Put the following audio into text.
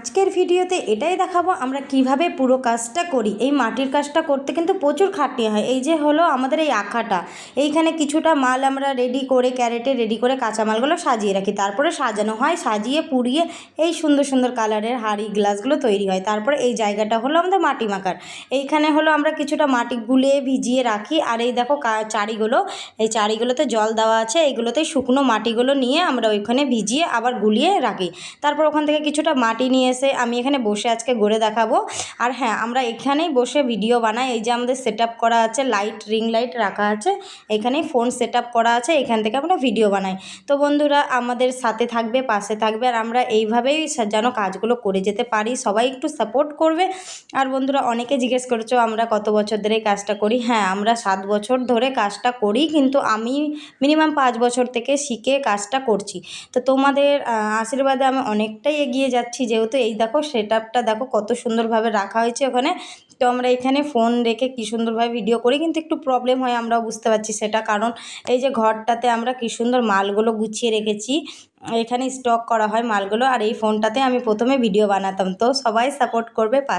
আজকের ভিডিওতে এটাই দেখাবো আমরা কিভাবে পুরো কাজটা করি। এই মাটির কাজটা করতে কিন্তু প্রচুর খাটনি হয়। এই যে হলো আমাদের এই আখাটা, এইখানে কিছুটা মাল আমরা রেডি করে ক্যারেটে রেডি করে কাঁচামালগুলো সাজিয়ে রাখি, তারপরে সাজানো হয়, সাজিয়ে পুড়িয়ে এই সুন্দর সুন্দর কালারের হাঁড়ি গ্লাসগুলো তৈরি হয়। তারপরে এই জায়গাটা হলো আমাদের মাটি মাখার। এইখানে হলো আমরা কিছুটা মাটি গুলিয়ে ভিজিয়ে রাখি, আর এই দেখো চারিগুলো, এই চারিগুলোতে জল দেওয়া আছে, এইগুলোতে শুকনো মাটিগুলো নিয়ে আমরা ওইখানে ভিজিয়ে আবার গুলিয়ে রাখি। তারপর ওখান থেকে কিছুটা মাটি নিয়ে এসে আমি এখানে বসে আজকে গড়ে দেখাবো। আর হ্যাঁ, আমরা এখানেই বসে ভিডিও বানাই। এই যে আমাদের সেট আপ করা আছে, লাইট, রিং লাইট রাখা আছে, এখানেই ফোন সেট আপ করা আছে, এখান থেকে আমরা ভিডিও বানাই। তো বন্ধুরা আমাদের সাথে থাকবে, পাশে থাকবে, আর আমরা এইভাবেই যেন কাজগুলো করে যেতে পারি। সবাই একটু সাপোর্ট করবে। আর বন্ধুরা অনেকে জিজ্ঞেস করেছো আমরা কত বছর ধরে এই কাজটা করি। হ্যাঁ, আমরা 7 বছর ধরে কাজটা করি, কিন্তু আমি মিনিমাম 5 বছর থেকে শিখে কাজটা করছি। তো তোমাদের আশীর্বাদে আমি অনেকটাই এগিয়ে যাচ্ছি, যেহেতু এই দেখো সেট আপটা দেখো কত সুন্দরভাবে রাখা হয়েছে ওখানে। তো আমরা এখানে ফোন রেখে কী সুন্দরভাবে ভিডিও করি, কিন্তু একটু প্রবলেম হয়, আমরাও বুঝতে পারছি সেটা। কারণ এই যে ঘরটাতে আমরা কী সুন্দর মালগুলো গুছিয়ে রেখেছি, এখানে স্টক করা হয় মালগুলো, আর এই ফোনটাতে আমি প্রথমে ভিডিও বানাতাম। তো সবাই সাপোর্ট করবে, পাশে